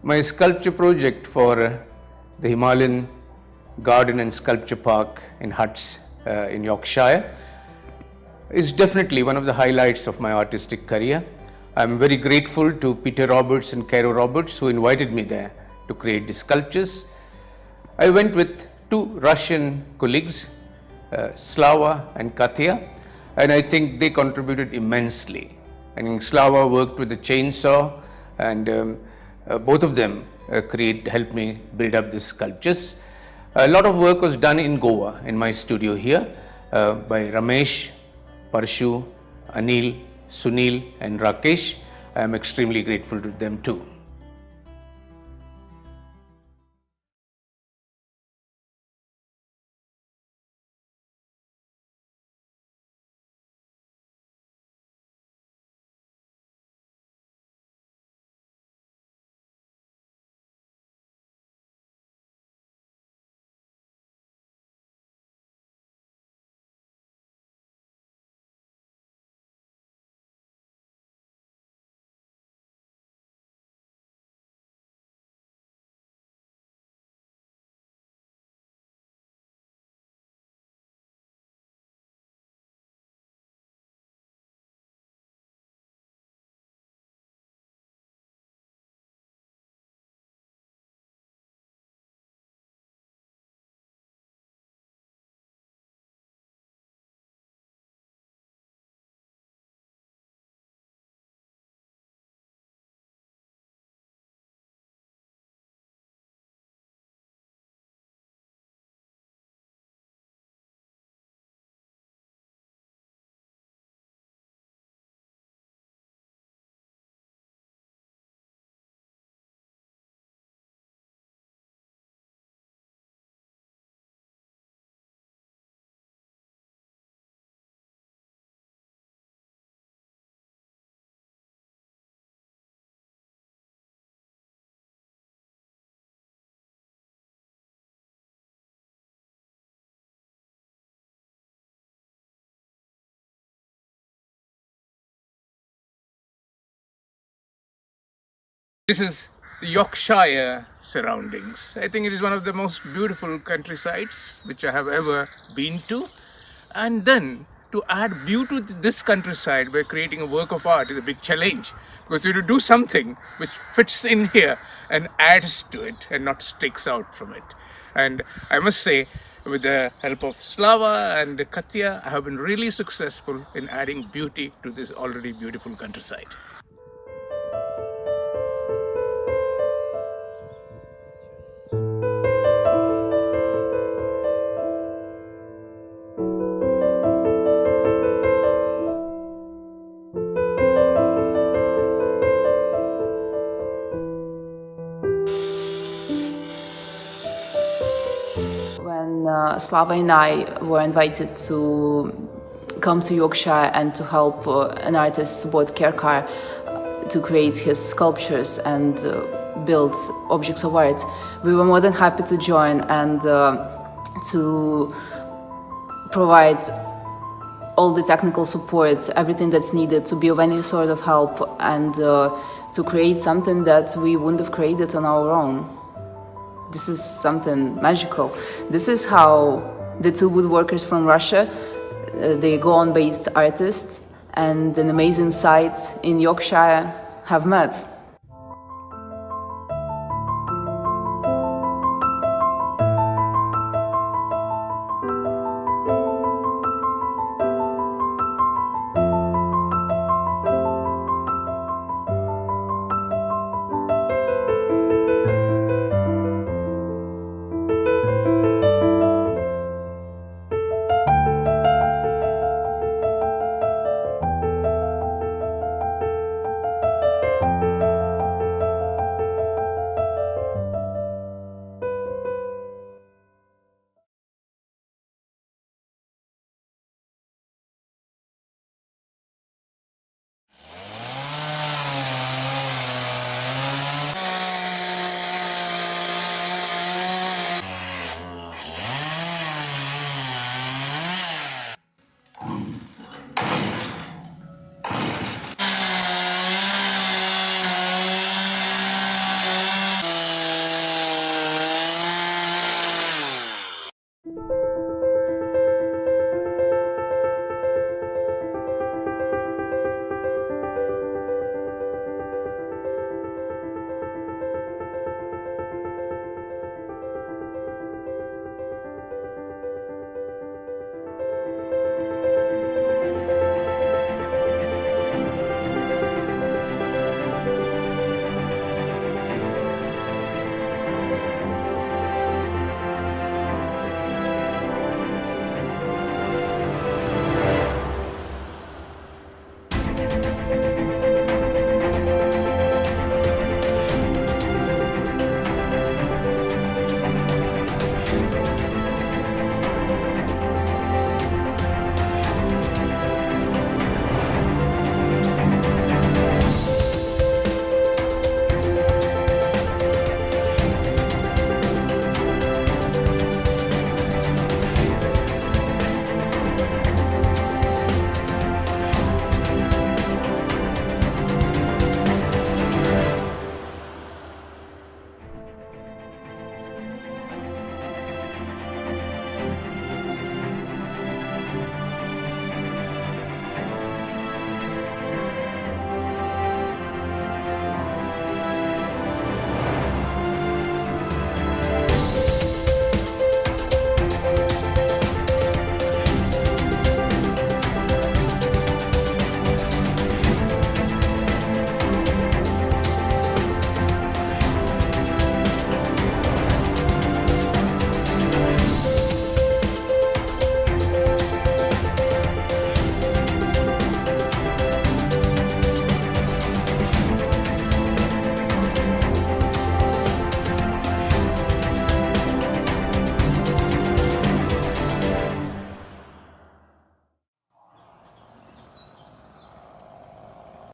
My sculpture project for the Himalayan Garden and Sculpture Park in Huts in Yorkshire is definitely one of the highlights of my artistic career. I am very grateful to Peter Roberts and Cairo Roberts who invited me there to create the sculptures. I went with two Russian colleagues, Slava and Katya, and I think they contributed immensely. And Slava worked with the chainsaw, and both of them helped me build up these sculptures. A lot of work was done in Goa, in my studio here, by Ramesh, Parshu, Anil, Sunil and Rakesh. I am extremely grateful to them too. This is the Yorkshire surroundings. I think it is one of the most beautiful countrysides which I have ever been to. And then to add beauty to this countryside by creating a work of art is a big challenge, because you have to do something which fits in here and adds to it and not sticks out from it. And I must say, with the help of Slava and Katya, I have been really successful in adding beauty to this already beautiful countryside. When Slava and I were invited to come to Yorkshire and to help an artist, Subodh Kerkar, to create his sculptures and build objects of art, we were more than happy to join and to provide all the technical support, everything that's needed to be of any sort of help, and to create something that we wouldn't have created on our own. This is something magical. This is how the two woodworkers from Russia, the Goan-based artists and an amazing site in Yorkshire have met.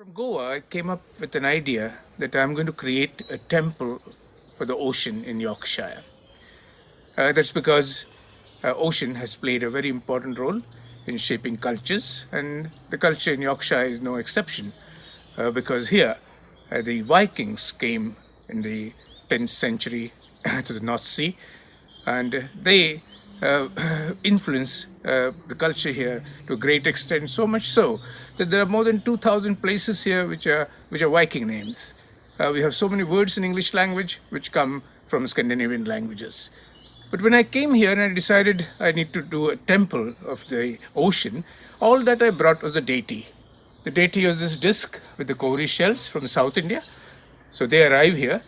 From Goa, I came up with an idea that I'm going to create a temple for the ocean in Yorkshire. That's because ocean has played a very important role in shaping cultures, and the culture in Yorkshire is no exception. Because here, the Vikings came in the 10th century to the North Sea, and they influence the culture here to a great extent, so much so that there are more than 2,000 places here which are Viking names. We have so many words in English language which come from Scandinavian languages. But when I came here and I decided I need to do a temple of the ocean, all that I brought was the deity. The deity was this disc with the cowrie shells from South India. So they arrive here.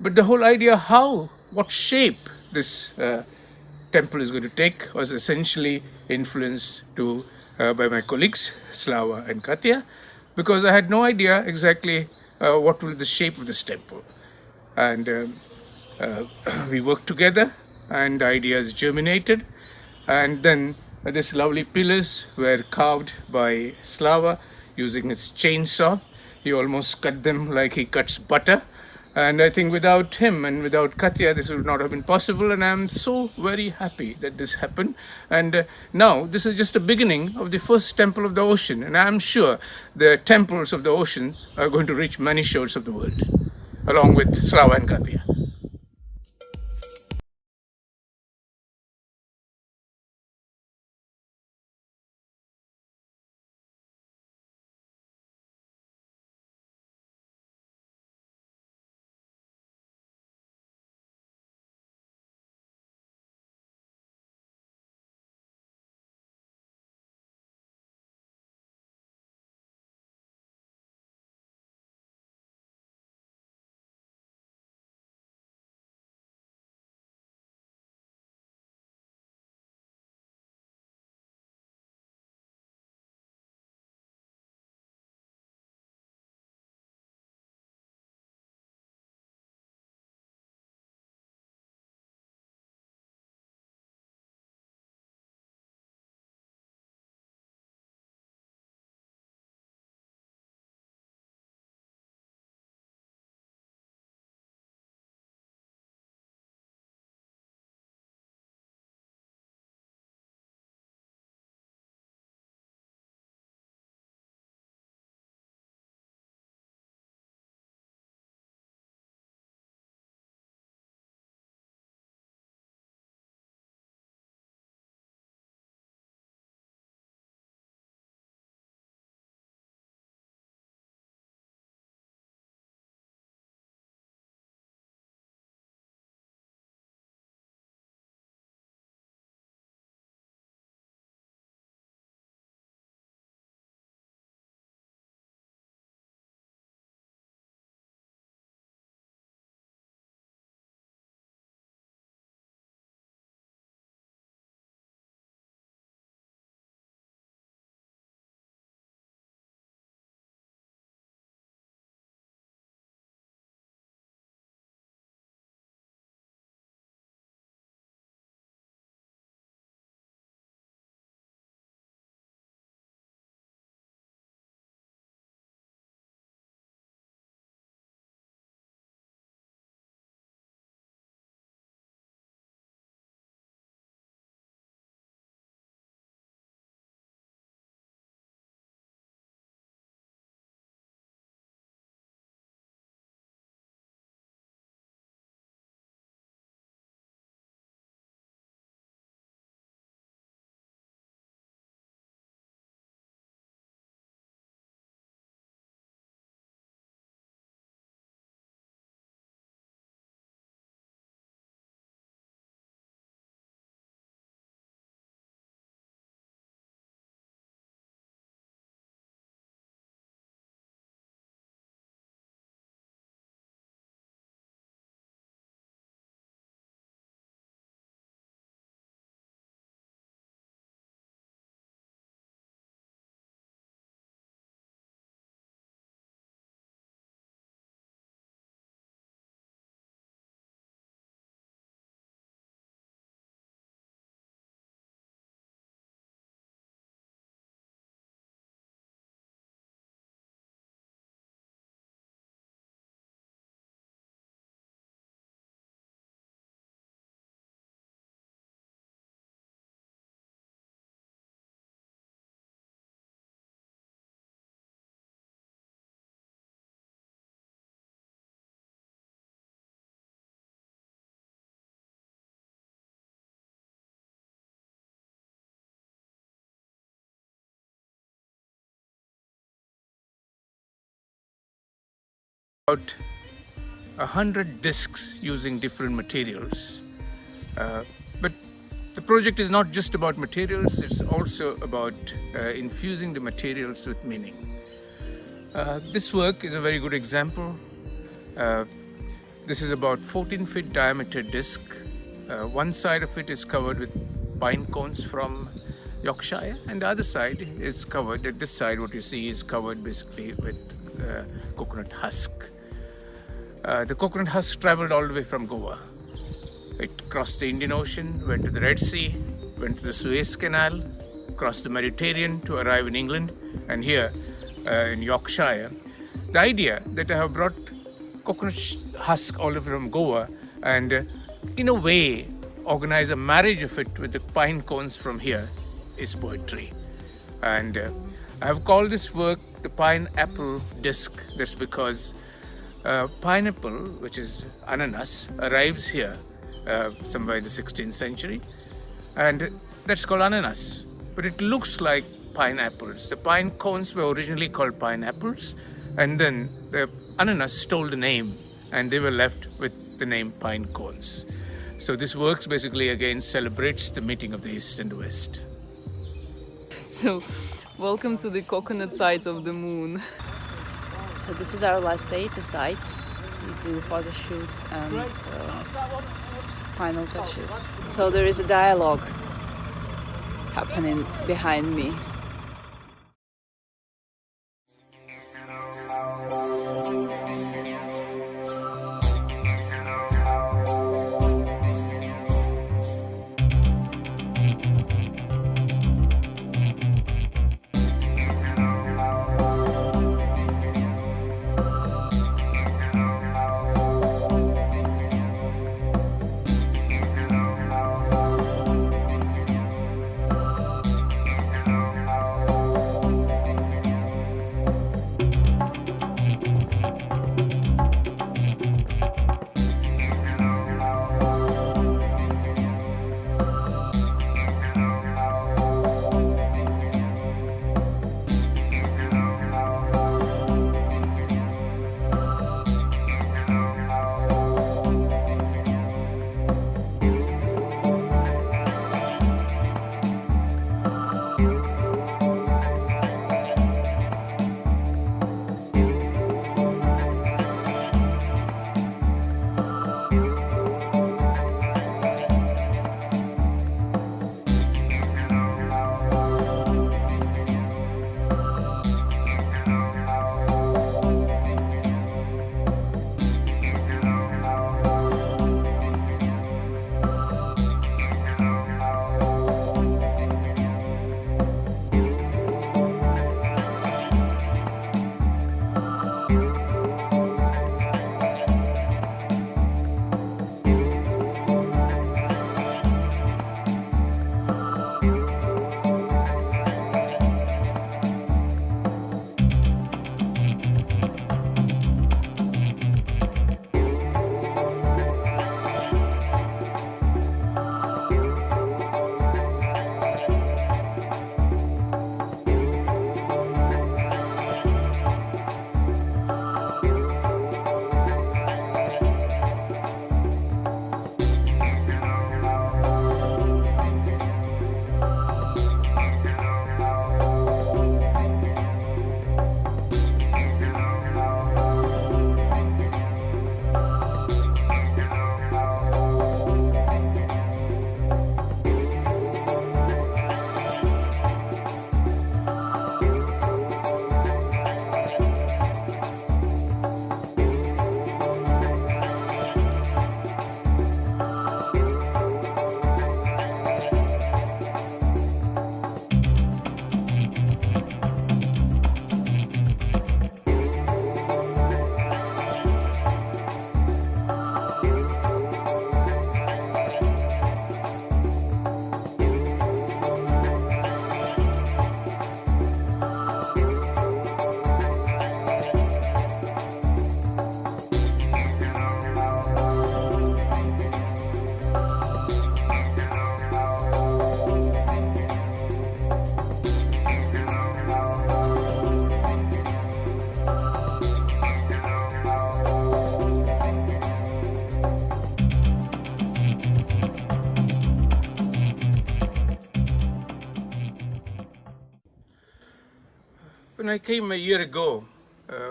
But the whole idea what shape this temple is going to take was essentially influenced by my colleagues, Slava and Katya, because I had no idea exactly what will be the shape of this temple. And we worked together and ideas germinated, and then these lovely pillars were carved by Slava using his chainsaw. He almost cut them like he cuts butter, and I think without him and without Katya this would not have been possible, and I'm so very happy that this happened. And now this is just the beginning of the first temple of the ocean, and I'm sure the temples of the oceans are going to reach many shores of the world along with Slava and Katya. about 100 discs using different materials. But the project is not just about materials, it's also about infusing the materials with meaning. This work is a very good example. This is about 14 feet diameter disc. One side of it is covered with pine cones from Yorkshire, and the other side is covered, at this side what you see is covered basically with coconut husk. The coconut husk traveled all the way from Goa. It crossed the Indian Ocean, went to the Red Sea, went to the Suez Canal, crossed the Mediterranean to arrive in England, and here in Yorkshire. The idea that I have brought coconut husk all the way from Goa and in a way organize a marriage of it with the pine cones from here is poetry. And I have called this work the pineapple disc. That's because pineapple, which is ananas, arrives here somewhere in the 16th century, and that's called ananas, but it looks like pineapples. The pine cones were originally called pineapples, and then the ananas stole the name and they were left with the name pine cones. So this works basically again celebrates the meeting of the East and the West. So, welcome to the coconut side of the moon. So this is our last day at the site. We do photo shoots and final touches. So there is a dialogue happening behind me. when I came a year ago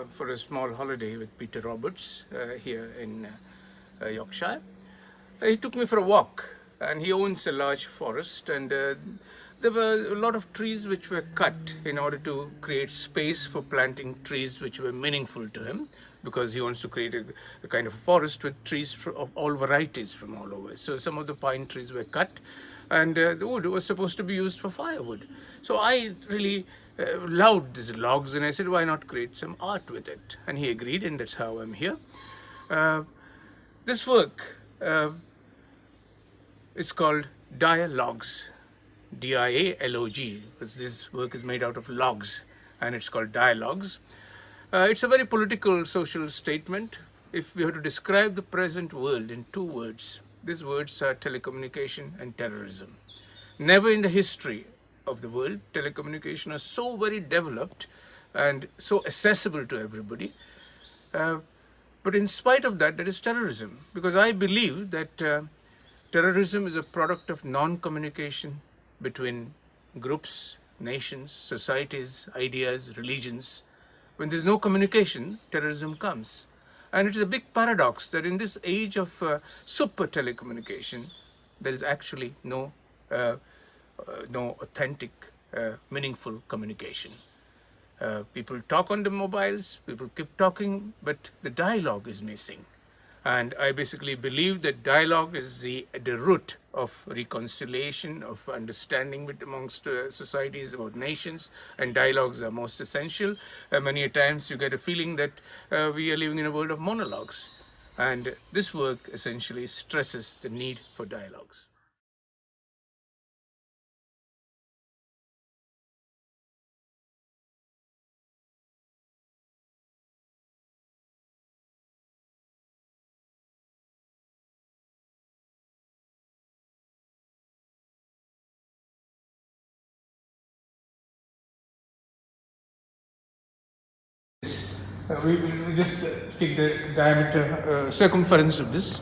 for a small holiday with Peter Roberts here in Yorkshire, he took me for a walk, and he owns a large forest, and there were a lot of trees which were cut in order to create space for planting trees which were meaningful to him, because he wants to create a kind of a forest with trees of all varieties from all over. So some of the pine trees were cut, and the wood was supposed to be used for firewood. So I really loved these logs, and I said, why not create some art with it? And he agreed, and that's how I'm here. This work is called Dialogues, D-I-A-L-O-G. This work is made out of logs, and it's called Dialogues. It's a very political, social statement. If we were to describe the present world in two words, these words are telecommunication and terrorism. Never in the history of the world, telecommunication is so very developed and so accessible to everybody. But in spite of that, there is terrorism, because I believe that terrorism is a product of non-communication between groups, nations, societies, ideas, religions. When there's no communication, terrorism comes. And it is a big paradox that in this age of super telecommunication, there is actually no authentic, meaningful communication. People talk on the mobiles, people keep talking, but the dialogue is missing. And I basically believe that dialogue is the root of reconciliation, of understanding amongst societies, about nations, and dialogues are most essential. Many times you get a feeling that we are living in a world of monologues. And this work essentially stresses the need for dialogues. We will just take the diameter, circumference of this.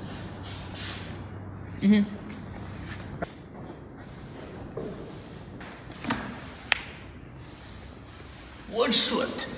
Wordsworth.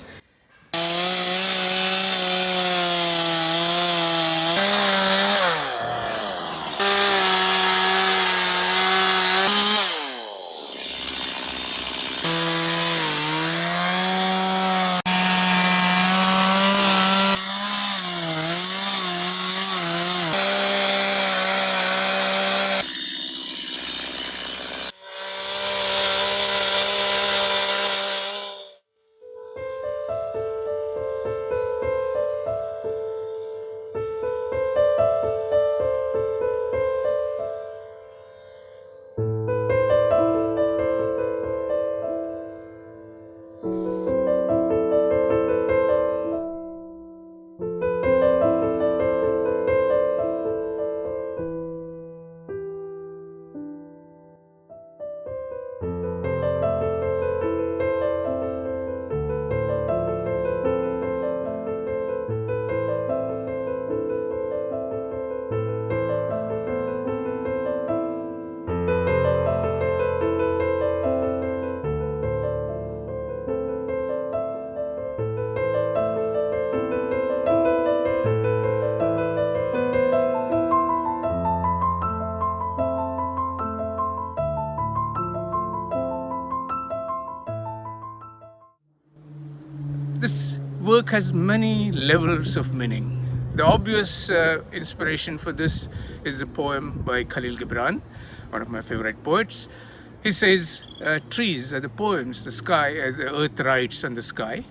This work has many levels of meaning. The obvious inspiration for this is a poem by Khalil Gibran, one of my favorite poets. He says, trees are the poems, the sky, the earth writes on the sky.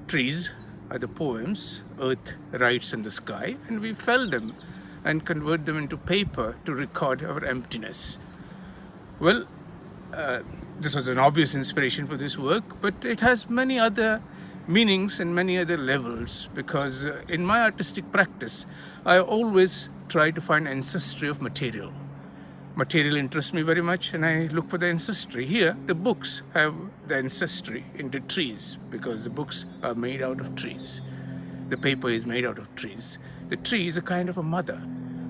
Trees are the poems, earth writes on the sky, and we fell them and convert them into paper to record our emptiness. Well, this was an obvious inspiration for this work, but it has many other meanings and many other levels, because in my artistic practice, I always try to find ancestry of material. Material interests me very much, and I look for the ancestry. Here, the books have the ancestry into trees, because the books are made out of trees. The paper is made out of trees. The tree is a kind of a mother,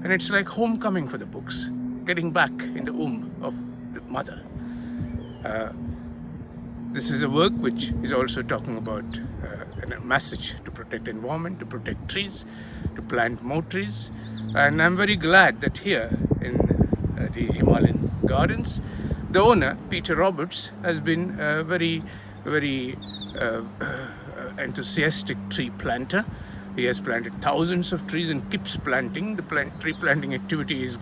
and it's like homecoming for the books, getting back in the womb of the mother. This is a work which is also talking about a message to protect environment, to protect trees, to plant more trees. And I'm very glad that here in the Himalayan Gardens, the owner, Peter Roberts, has been a very enthusiastic tree planter. He has planted thousands of trees and keeps planting. The tree planting activity is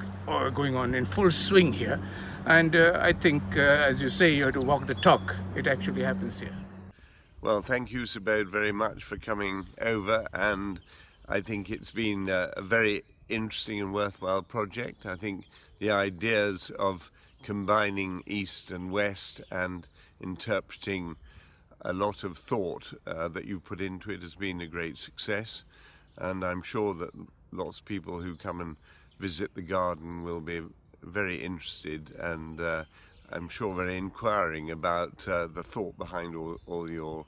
going on in full swing here. And I think, as you say, you have to walk the talk. It actually happens here. Well, thank you, Subodh, very much for coming over, and I think it's been a very interesting and worthwhile project. I think the ideas of combining East and West and interpreting a lot of thought that you've put into it has been a great success, and I'm sure that lots of people who come and visit the garden will be very interested, and I'm sure very inquiring about the thought behind all your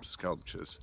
sculptures.